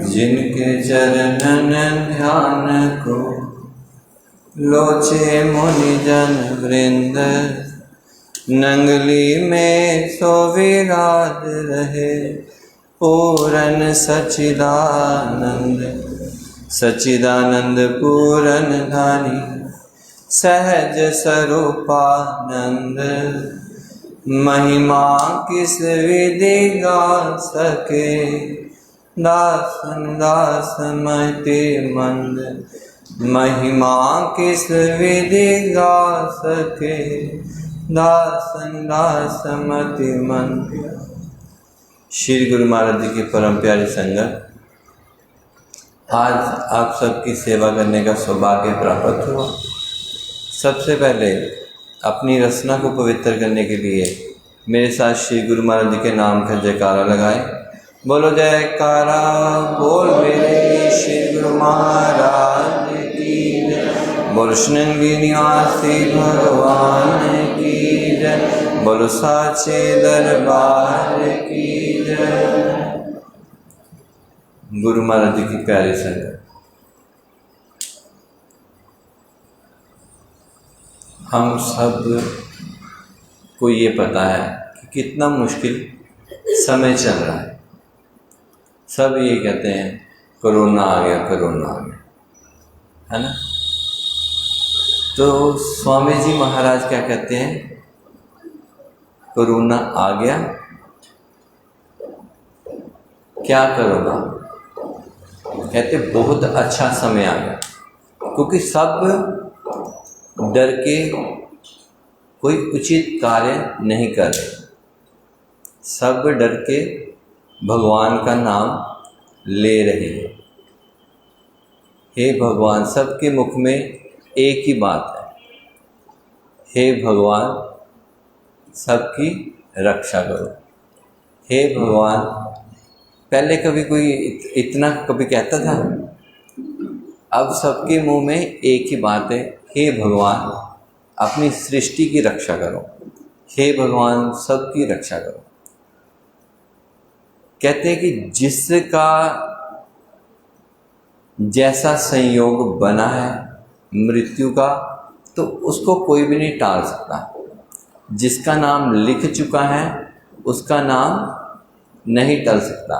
जिनके चरणन ध्यान को लोचे मुनि जन वृंद, नंगली में सो विराज रहे पूरन सच्चिदानंद। सच्चिदानंद पूरन धानी सहज स्वरूपानंद, महिमा किस विधि गा सके दासन दास मति मंद। महिमा किस विधि गा सके दासन दास मति मंद। श्री गुरु महाराज जी की परम प्यारी संगत, आज आप सबकी सेवा करने का सौभाग्य प्राप्त हुआ। सबसे पहले अपनी रचना को पवित्र करने के लिए मेरे साथ श्री गुरु महाराज जी के नाम का जयकारा लगाए। बोलो जयकारा बोल मेरे श्री गुरु महाराज की जय। बोलो श्रृंगी निवासी भगवान की जय। बोलो साचे दरबार की जय। गुरु महाराज जी की प्यारी संगत, हम सब को ये पता है कि कितना मुश्किल समय चल रहा है। सब ये कहते हैं कोरोना आ गया, कोरोना आ गया, है ना। तो स्वामी जी महाराज क्या कहते हैं? कोरोना आ गया, क्या करोगा? कहते बहुत अच्छा समय आ गया, क्योंकि सब डर के कोई उचित कार्य नहीं कर रहे। सब डर के भगवान का नाम ले रहे हैं। हे भगवान, सबके मुख में एक ही बात है, हे भगवान सबकी रक्षा करो। हे भगवान, पहले कभी कोई इतना कभी कहता था? अब सबके मुंह में एक ही बात है, हे भगवान अपनी सृष्टि की रक्षा करो, हे भगवान सबकी रक्षा करो। कहते हैं कि जिसका जैसा संयोग बना है मृत्यु का, तो उसको कोई भी नहीं टाल सकता। जिसका नाम लिख चुका है उसका नाम नहीं टल सकता।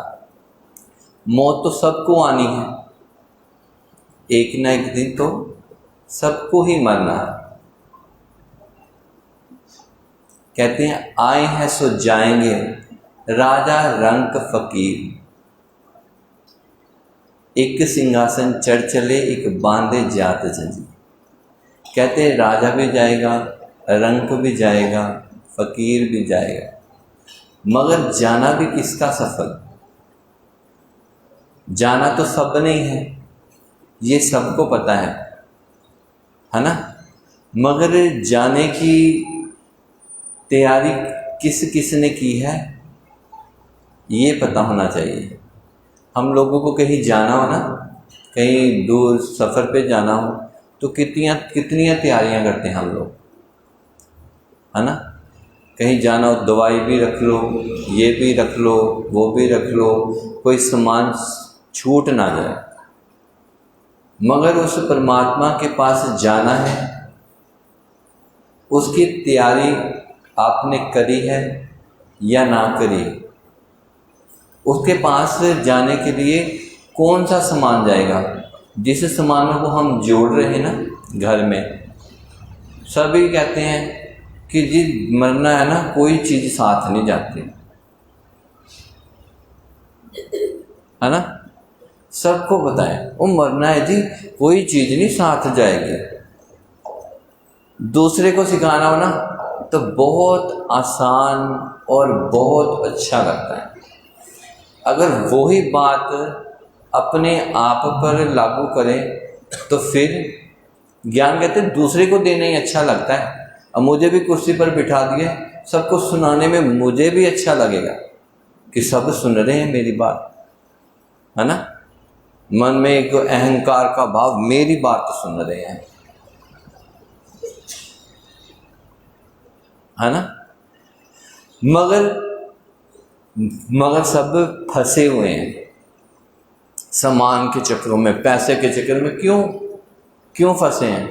मौत तो सबको आनी है, एक ना एक दिन तो सबको ही मरना है। कहते हैं आए हैं सो जाएंगे, राजा रंक फकीर। एक सिंहासन चढ़ चले, एक बांधे जात जंजीर। कहते हैं राजा भी जाएगा, रंक भी जाएगा, फकीर भी जाएगा, मगर जाना भी किसका सफल? जाना तो सब नहीं है, ये सबको पता है ना। मगर जाने की तैयारी किस किस ने की है ये पता होना चाहिए। हम लोगों को कहीं जाना हो ना, कहीं दूर सफ़र पे जाना हो, तो कितनी तैयारियां करते हैं हम लोग, है ना। कहीं जाना हो, दवाई भी रख लो, ये भी रख लो, वो भी रख लो, कोई सामान छूट ना जाए। मगर उस परमात्मा के पास जाना है, उसकी तैयारी आपने करी है या ना करी? उसके पास जाने के लिए कौन सा सामान जाएगा? जिस सामान को हम जोड़ रहे हैं ना घर में, सभी कहते हैं कि जी मरना है ना, कोई चीज़ साथ नहीं जाती, है ना। सबको पता है वो मरना है जी, कोई चीज़ नहीं साथ जाएगी। दूसरे को सिखाना हो ना तो बहुत आसान और बहुत अच्छा लगता है। अगर वही बात अपने आप पर लागू करें तो फिर ज्ञान कहते हैं दूसरे को देना ही अच्छा लगता है। अब मुझे भी कुर्सी पर बिठा दिए, सबको सुनाने में मुझे भी अच्छा लगेगा कि सब सुन रहे हैं मेरी बात, है ना। मन में एक अहंकार का भाव, मेरी बात सुन रहे हैं, है ना। मगर सब फंसे हुए हैं सामान के चक्रों में, पैसे के चक्कर में। क्यों फंसे हैं?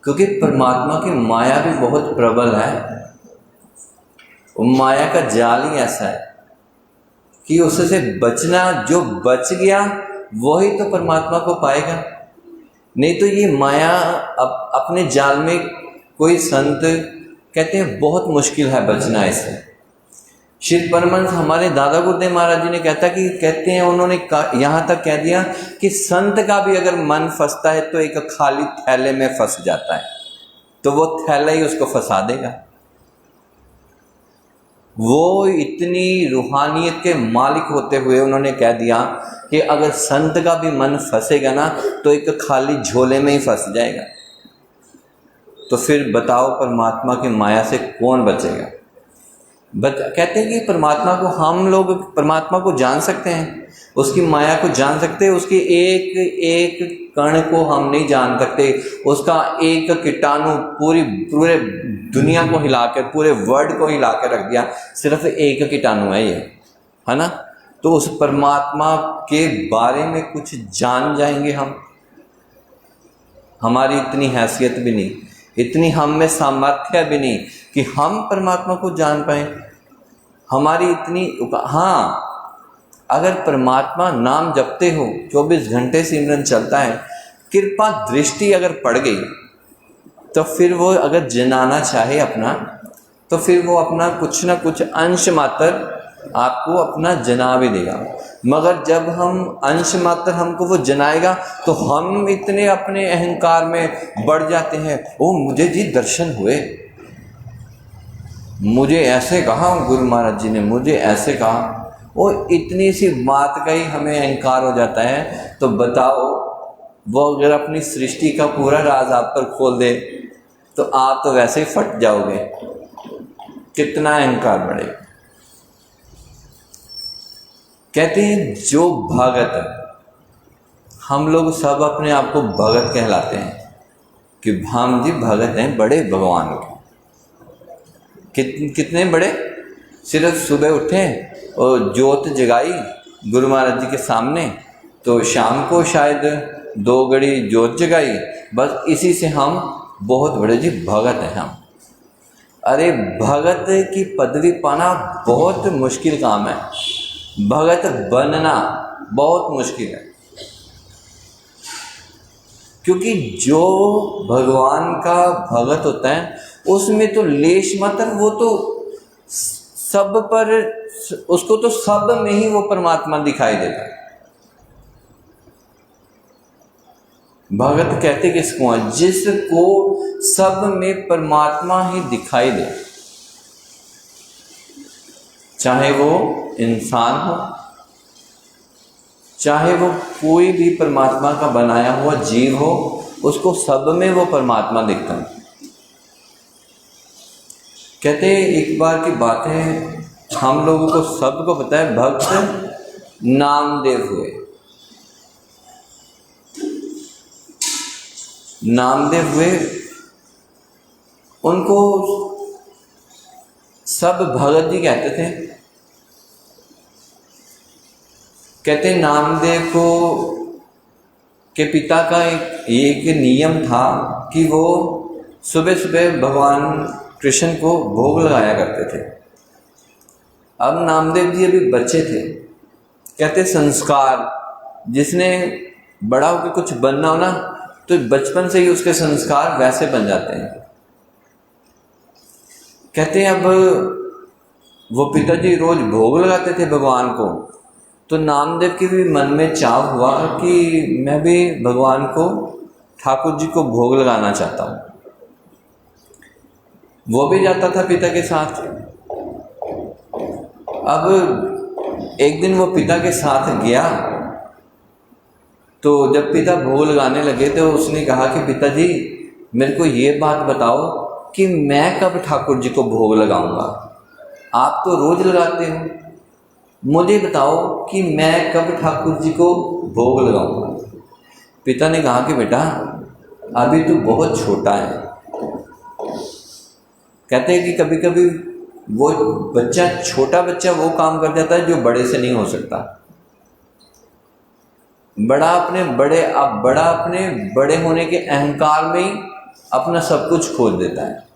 क्योंकि परमात्मा की माया भी बहुत प्रबल है। वो माया का जाल ही ऐसा है कि उससे बचना, जो बच गया वही तो परमात्मा को पाएगा। नहीं तो ये माया अपने जाल में, कोई संत कहते हैं बहुत मुश्किल है बचना इससे। श्री परमहंस हमारे दादा गुरुदेव महाराज जी ने कहते हैं, उन्होंने यहाँ तक कह दिया कि संत का भी अगर मन फंसता है तो एक खाली थैले में फंस जाता है, तो वो थैला ही उसको फंसा देगा। वो इतनी रूहानियत के मालिक होते हुए उन्होंने कह दिया कि अगर संत का भी मन फंसेगा ना तो एक खाली झोले में ही फंस जाएगा। तो फिर बताओ परमात्मा की माया से कौन बचेगा? कहते हैं कि परमात्मा को, हम लोग परमात्मा को जान सकते हैं, उसकी माया को जान सकते हैं, उसकी एक एक कण को हम नहीं जान सकते। उसका एक कीटाणु पूरे दुनिया को हिलाकर, पूरे वर्ल्ड को हिला कर रख दिया, सिर्फ एक कीटाणु है ये, है ना। तो उस परमात्मा के बारे में कुछ जान जाएंगे हम? हमारी इतनी हैसियत भी नहीं, इतनी हम में सामर्थ्य भी नहीं कि हम परमात्मा को जान पाएं। हमारी इतनी, हाँ, अगर परमात्मा नाम जपते हो, 24 घंटे सिमरन चलता है, कृपा दृष्टि अगर पड़ गई तो फिर वो अगर जनाना चाहे अपना, तो फिर वो अपना कुछ ना कुछ अंश मात्र आपको अपना जना भी देगा। मगर जब हम अंश मात्र हमको वो जनाएगा तो हम इतने अपने अहंकार में बढ़ जाते हैं। ओ मुझे जी दर्शन हुए, मुझे ऐसे कहा गुरु महाराज जी ने, मुझे ऐसे कहा। वो इतनी सी बात का ही हमें अहंकार हो जाता है। तो बताओ, वो अगर अपनी सृष्टि का पूरा राज आप पर खोल दे तो आप तो वैसे ही फट जाओगे। कितना अहंकार बढ़ेगा। कहते हैं जो भगत, हम लोग सब अपने आप को भगत कहलाते हैं कि हम जी भगत हैं बड़े भगवान के। कितने बड़े? सिर्फ सुबह उठे और ज्योत जगाई गुरु महाराज जी के सामने, तो शाम को शायद 2 घड़ी ज्योत जगाई, बस इसी से हम बहुत बड़े जी भगत हैं हम। अरे भगत की पदवी पाना बहुत मुश्किल काम है, भगत बनना बहुत मुश्किल है। क्योंकि जो भगवान का भगत होता है उसमें तो लेश मात्र, वो तो सब पर, उसको तो सब में ही वो परमात्मा दिखाई देता है। भगत कहते किसको है? जिसको सब में परमात्मा ही दिखाई दे, चाहे वो इंसान हो, चाहे वो कोई भी परमात्मा का बनाया हुआ जीव हो, उसको सब में वो परमात्मा दिखता है। कहते हैं एक बार की बात है, हम लोगों को सबको पता है, भक्त नामदेव हुए। नामदेव हुए, उनको सब भगत जी कहते थे। कहते नामदेव को के पिता का एक नियम था कि वो सुबह सुबह भगवान कृष्ण को भोग लगाया करते थे। अब नामदेव जी अभी बच्चे थे। कहते संस्कार, जिसने बड़ा होकर कुछ बनना हो ना, तो बचपन से ही उसके संस्कार वैसे बन जाते हैं। कहते हैं अब वो पिताजी रोज भोग लगाते थे भगवान को, तो नामदेव के भी मन में चाव हुआ कि मैं भी भगवान को, ठाकुर जी को भोग लगाना चाहता हूँ। वो भी जाता था पिता के साथ। अब एक दिन वो पिता के साथ गया, तो जब पिता भोग लगाने लगे तो उसने कहा कि पिताजी मेरे को ये बात बताओ कि मैं कब ठाकुर जी को भोग लगाऊंगा? आप तो रोज लगाते हो, मुझे बताओ कि मैं कब ठाकुर जी को भोग लगाऊंगा। पिता ने कहा कि बेटा अभी तो बहुत छोटा है। कहते हैं कि कभी कभी वो बच्चा, छोटा बच्चा वो काम कर जाता है जो बड़े से नहीं हो सकता। बड़ा अपने बड़े होने के अहंकार में ही अपना सब कुछ खो देता है।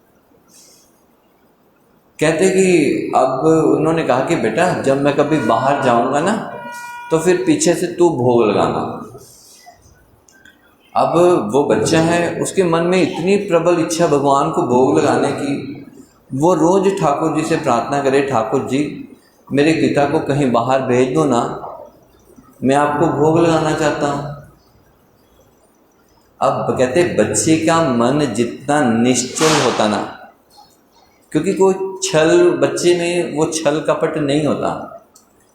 कहते कि अब उन्होंने कहा कि बेटा जब मैं कभी बाहर जाऊंगा ना तो फिर पीछे से तू भोग लगाना। अब वो बच्चा है, उसके मन में इतनी प्रबल इच्छा भगवान को भोग लगाने की, वो रोज ठाकुर जी से प्रार्थना करे, ठाकुर जी मेरे पिता को कहीं बाहर भेज दो ना, मैं आपको भोग लगाना चाहता हूँ। अब कहते बच्चे का मन जितना निश्चल होता ना, क्योंकि कोई छल, बच्चे में वो छल कपट नहीं होता,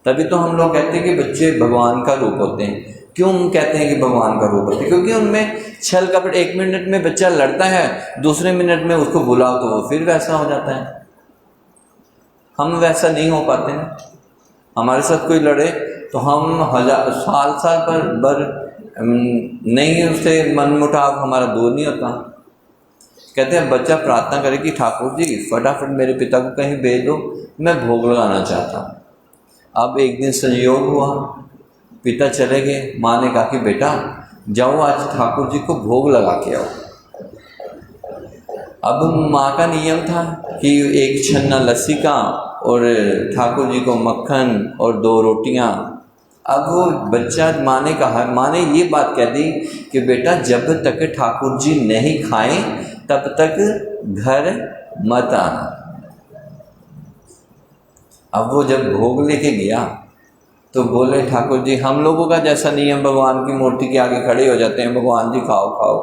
तभी तो हम लोग कहते हैं कि बच्चे भगवान का रूप होते हैं। क्यों कहते हैं कि भगवान का रूप होते हैं? क्योंकि उनमें छल कपट, 1 मिनट में बच्चा लड़ता है, दूसरे मिनट में उसको बुलाओ तो वो फिर वैसा हो जाता है। हम वैसा नहीं हो पाते हैं। हमारे साथ कोई लड़े तो हम साल पर नहीं, उससे मनमुटाव हमारा दूर नहीं होता। कहते हैं बच्चा प्रार्थना करे कि ठाकुर जी फटाफट मेरे पिता को कहीं भेज दो, मैं भोग लगाना चाहता हूँ। अब एक दिन संयोग हुआ, पिता चले गए, माँ ने कहा कि बेटा जाओ आज ठाकुर जी को भोग लगा के आओ। अब माँ का नियम था कि 1 छन्ना लस्सी का और ठाकुर जी को मक्खन और 2 रोटियाँ। अब वो बच्चा, माँ ने ये बात कह दी कि बेटा जब तक ठाकुर जी नहीं खाएं तब तक घर मत आना। अब वो जब भोग लेके गया तो बोले ठाकुर जी हम लोगों का जैसा नियम, भगवान की मूर्ति के आगे खड़े हो जाते हैं, भगवान जी खाओ खाओ।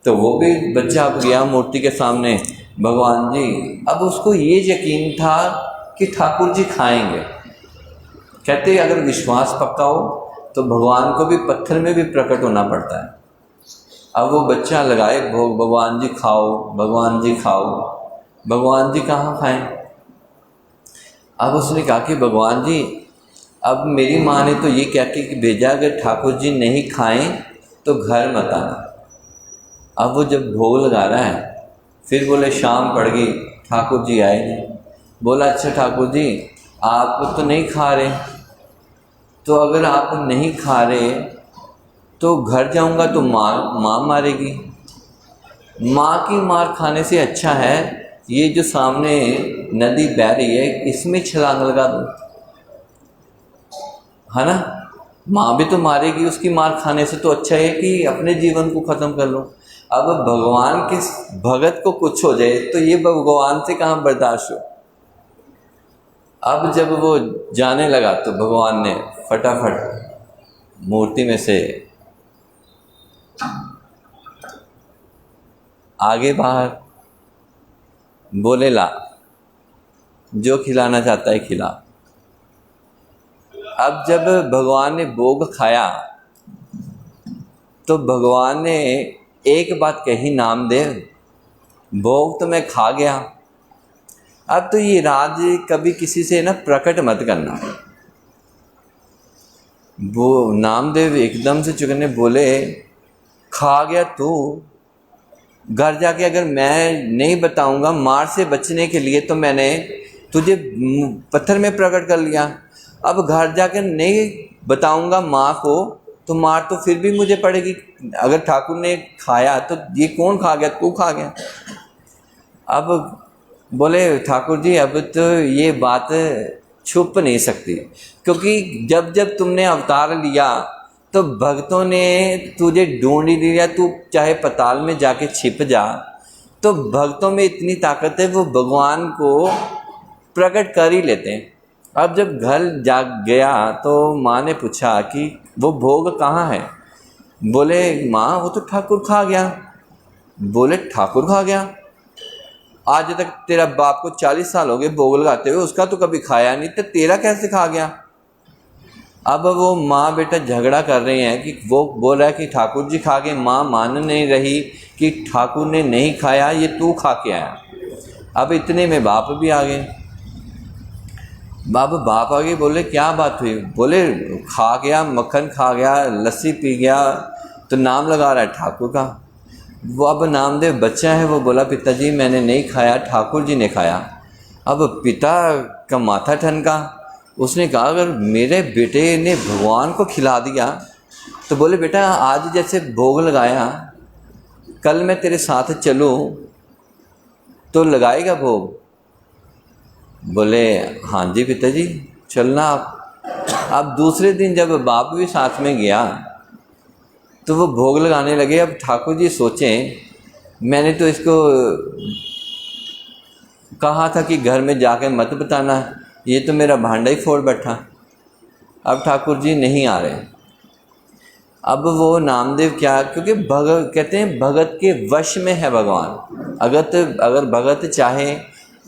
तो वो भी बच्चा अब गया मूर्ति के सामने, भगवान जी। अब उसको ये यकीन था कि ठाकुर जी खाएंगे। कहते अगर विश्वास पक्का हो तो भगवान को भी पत्थर में भी प्रकट होना पड़ता है। अब वो बच्चा लगाए भोग, भगवान जी खाओ, भगवान जी खाओ। भगवान जी कहाँ खाएं? अब उसने कहा कि भगवान जी अब मेरी माँ ने तो ये कह के भेजा अगर ठाकुर जी नहीं खाएं तो घर मत आना। अब वो जब भोग लगा रहा है, फिर बोले शाम पड़ गई, ठाकुर जी आए नहीं। बोला अच्छा ठाकुर जी आप तो नहीं खा रहे, तो अगर आप नहीं खा रहे तो घर जाऊंगा तो माँ मारेगी। माँ की मार खाने से अच्छा है ये जो सामने नदी बह रही है इसमें छलांग लगा दो, है ना। माँ भी तो मारेगी, उसकी मार खाने से तो अच्छा है कि अपने जीवन को ख़त्म कर लो। अब भगवान के भगत को कुछ हो जाए तो ये भगवान से कहाँ बर्दाश्त हो। अब जब वो जाने लगा तो भगवान ने फटाफट मूर्ति में से आगे बाहर बोले ला, जो खिलाना चाहता है खिला। अब जब भगवान ने भोग खाया तो भगवान ने एक बात कही, नामदेव भोग तो मैं खा गया, अब तो ये राज कभी किसी से ना प्रकट मत करना। वो नामदेव एकदम से चुकने बोले खा गया तू, घर जाके अगर मैं नहीं बताऊंगा मार से बचने के लिए तो मैंने तुझे पत्थर में प्रकट कर लिया। अब घर जाकर नहीं बताऊंगा माँ को तो मार तो फिर भी मुझे पड़ेगी। अगर ठाकुर ने खाया तो ये कौन खा गया? तू खा गया। अब बोले ठाकुर जी अब तो ये बात छुप नहीं सकती, क्योंकि जब जब तुमने अवतार लिया तो भक्तों ने तुझे ढूंढ ही लिया। तू चाहे पताल में जाके छिप जा, तो भक्तों में इतनी ताकत है वो भगवान को प्रकट कर ही लेते हैं। अब जब घर जा गया तो माँ ने पूछा कि वो भोग कहाँ है? बोले माँ वो तो ठाकुर खा गया। बोले ठाकुर खा गया? आज तक तेरा बाप को 40 साल हो गए भोग लगाते हुए, उसका तो कभी खाया नहीं, तो तेरा कैसे खा गया? अब वो माँ बेटा झगड़ा कर रहे हैं कि वो बोल रहा है कि ठाकुर जी खा गए, माँ मान नहीं रही कि ठाकुर ने नहीं खाया, ये तू खा के आया। अब इतने में बाप भी आ गए। बाप आ गए, बोले क्या बात हुई? बोले खा गया, मक्खन खा गया, लस्सी पी गया, तो नाम लगा रहा है ठाकुर का। वो अब नामदेव बच्चा है, वो बोला पिताजी मैंने नहीं खाया, ठाकुर जी ने खाया। अब पिता का माथा ठनका। उसने कहा अगर मेरे बेटे ने भगवान को खिला दिया तो बोले बेटा आज जैसे भोग लगाया, कल मैं तेरे साथ चलूँ तो लगाएगा भोग? बोले हाँ जी पिताजी चलना आप। अब दूसरे दिन जब बाप भी साथ में गया तो वो भोग लगाने लगे। अब ठाकुर जी सोचें, मैंने तो इसको कहा था कि घर में जाके मत बताना, ये तो मेरा भांडा ही फोड़ बैठा। अब ठाकुर जी नहीं आ रहे। अब वो नामदेव क्या, क्योंकि भगत कहते हैं भगत के वश में है भगवान। अगर भगत चाहे,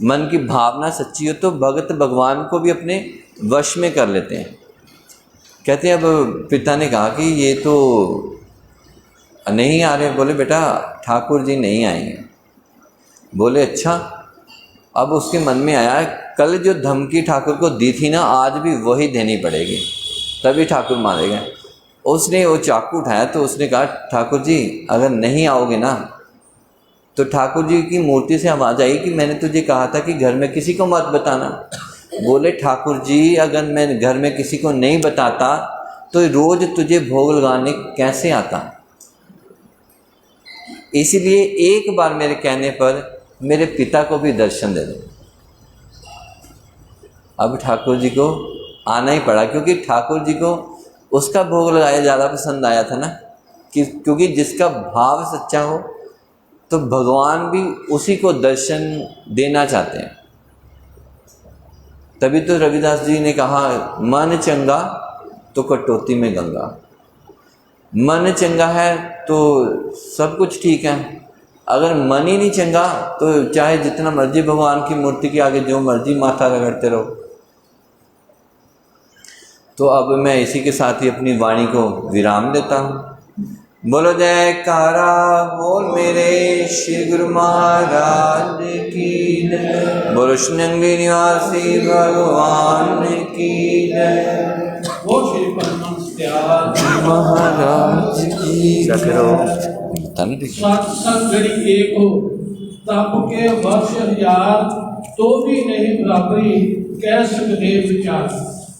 मन की भावना सच्ची हो तो भगत भगवान को भी अपने वश में कर लेते हैं। कहते हैं अब पिता ने कहा कि ये तो नहीं आ रहे। बोले बेटा ठाकुर जी नहीं आएंगे। बोले अच्छा। अब उसके मन में आया कल जो धमकी ठाकुर को दी थी ना, आज भी वही देनी पड़ेगी, तभी ठाकुर मानेंगे। उसने वो चाकू उठाया तो उसने कहा ठाकुर जी अगर नहीं आओगे ना, तो ठाकुर जी की मूर्ति से आवाज़ आई कि मैंने तुझे कहा था कि घर में किसी को मत बताना। बोले ठाकुर जी अगर मैं घर में किसी को नहीं बताता तो रोज़ तुझे भोग लगाने कैसे आता? इसीलिए एक बार मेरे कहने पर मेरे पिता को भी दर्शन दे दो। अब ठाकुर जी को आना ही पड़ा, क्योंकि ठाकुर जी को उसका भोग लगाया ज़्यादा पसंद आया था ना, कि क्योंकि जिसका भाव सच्चा हो तो भगवान भी उसी को दर्शन देना चाहते हैं। तभी तो रविदास जी ने कहा मन चंगा तो कटौती में गंगा। मन चंगा है तो सब कुछ ठीक है, अगर मन ही नहीं चंगा तो चाहे जितना मर्जी भगवान की मूर्ति के आगे जो मर्जी माथा रगड़ते रहो। तो अब मैं इसी के साथ ही अपनी वाणी को विराम देता हूँ। बोलो जयकारा बोल मेरे श्री गुरु महाराज की जय। बोलो श्रृंगी निवासी भगवान की जय। वो श्री परमहंस त्याग महाराज की जय। सत्संग घड़ी एक हो तप के वर्ष हजार, तो भी नहीं बराबरी कह सकते विचार।